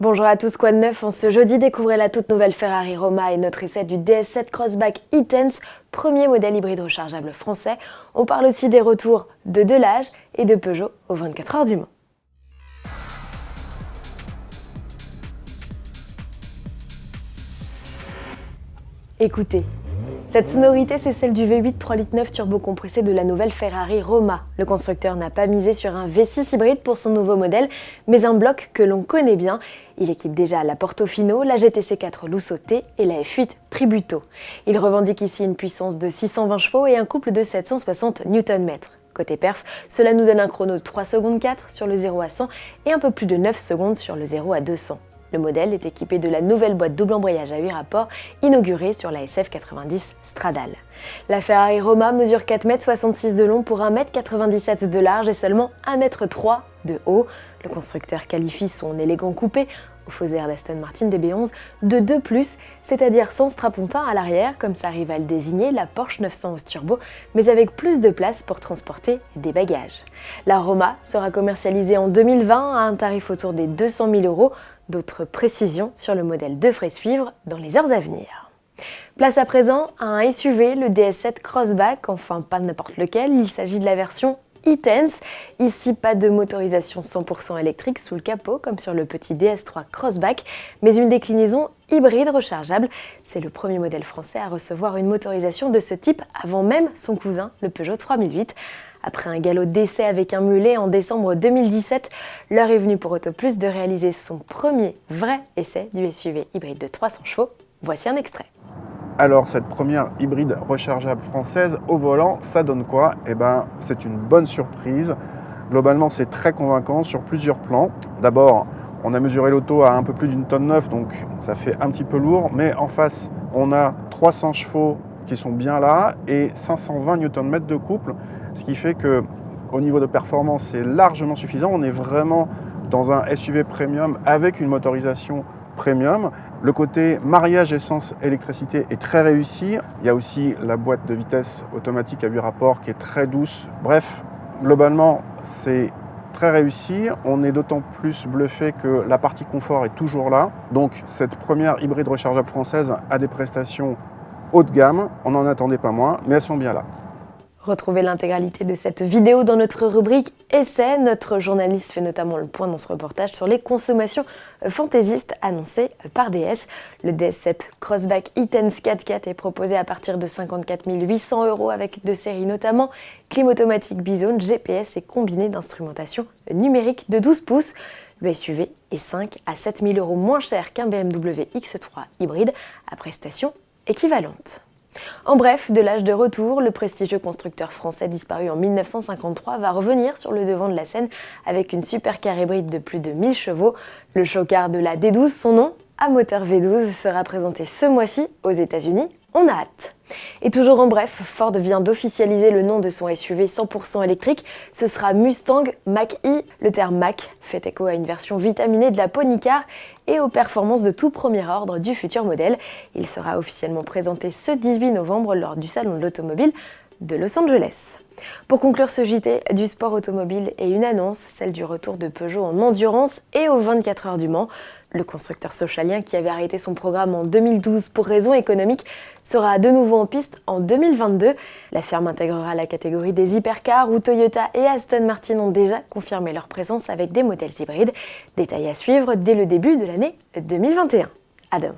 Bonjour à tous, quoi de neuf? En ce jeudi, découvrez la toute nouvelle Ferrari Roma et notre essai du DS7 Crossback e-Tense, premier modèle hybride rechargeable français. On parle aussi des retours de Delage et de Peugeot aux 24 heures du Mans. Écoutez, cette sonorité, c'est celle du V8 3,9 litres turbo-compressé de la nouvelle Ferrari Roma. Le constructeur n'a pas misé sur un V6 hybride pour son nouveau modèle, mais un bloc que l'on connaît bien. Il équipe déjà la Portofino, la GTC 4 Lusso T et la F8 Tributo. Il revendique ici une puissance de 620 chevaux et un couple de 760 Nm. Côté perf, cela nous donne un chrono de 3 secondes 4 sur le 0 à 100 et un peu plus de 9 secondes sur le 0 à 200. Le modèle est équipé de la nouvelle boîte double embrayage à 8 rapports inaugurée sur la SF90 Stradale. La Ferrari Roma mesure 4,66 m de long pour 1,97 m de large et seulement 1,3 m de haut. Le constructeur qualifie son élégant coupé au faux air d'Aston Martin DB11 de 2+, c'est-à-dire sans strapontin à l'arrière, comme ça arrive à le désigner, la Porsche 911 Turbo, mais avec plus de place pour transporter des bagages. La Roma sera commercialisée en 2020 à un tarif autour des 200 000 €. D'autres précisions sur le modèle devraient suivre dans les heures à venir. Place à présent à un SUV, le DS7 Crossback, enfin pas n'importe lequel, il s'agit de la version e-Tense. Ici, pas de motorisation 100% électrique sous le capot comme sur le petit DS3 Crossback, mais une déclinaison hybride rechargeable. C'est le premier modèle français à recevoir une motorisation de ce type avant même son cousin, le Peugeot 3008. Après un galop d'essai avec un mulet en décembre 2017, l'heure est venue pour Autoplus de réaliser son premier vrai essai du SUV hybride de 300 chevaux. Voici un extrait. Alors cette première hybride rechargeable française au volant, ça donne quoi? C'est une bonne surprise. Globalement, c'est très convaincant sur plusieurs plans. D'abord, on a mesuré l'auto à un peu plus d'une tonne 9, donc ça fait un petit peu lourd. Mais en face, on a 300 chevaux qui sont bien là et 520 Nm de couple. Ce qui fait qu'au niveau de performance, c'est largement suffisant. On est vraiment dans un SUV premium avec une motorisation premium. Le côté mariage essence-électricité est très réussi. Il y a aussi la boîte de vitesse automatique à 8 rapports qui est très douce. Bref, globalement, c'est très réussi. On est d'autant plus bluffé que la partie confort est toujours là. Donc cette première hybride rechargeable française a des prestations haut de gamme. On n'en attendait pas moins, mais elles sont bien là. Retrouvez l'intégralité de cette vidéo dans notre rubrique Essai. Notre journaliste fait notamment le point dans ce reportage sur les consommations fantaisistes annoncées par DS. Le DS7 Crossback e-Tense 4x4 est proposé à partir de 54 800 € avec deux séries notamment clim automatique Bizone, GPS et combiné d'instrumentation numérique de 12 pouces. Le SUV est 5 à 7 000 € moins cher qu'un BMW X3 hybride à prestations équivalentes. En bref, de l'âge de retour, le prestigieux constructeur français disparu en 1953 va revenir sur le devant de la scène avec une supercar hybride de plus de 1000 chevaux. Le chocard de la D12, son nom, à moteur V12, sera présenté ce mois-ci aux États-Unis. On a hâte. Et toujours en bref, Ford vient d'officialiser le nom de son SUV 100% électrique. Ce sera Mustang Mach-E. Le terme Mach fait écho à une version vitaminée de la Pony Car et aux performances de tout premier ordre du futur modèle. Il sera officiellement présenté ce 18 novembre lors du Salon de l'Automobile de Los Angeles. Pour conclure ce JT du sport automobile et une annonce, celle du retour de Peugeot en endurance et aux 24 heures du Mans. Le constructeur socialien qui avait arrêté son programme en 2012 pour raisons économiques sera de nouveau en piste en 2022. La firme intégrera la catégorie des hypercars où Toyota et Aston Martin ont déjà confirmé leur présence avec des modèles hybrides. Détail à suivre dès le début de l'année 2021. À demain.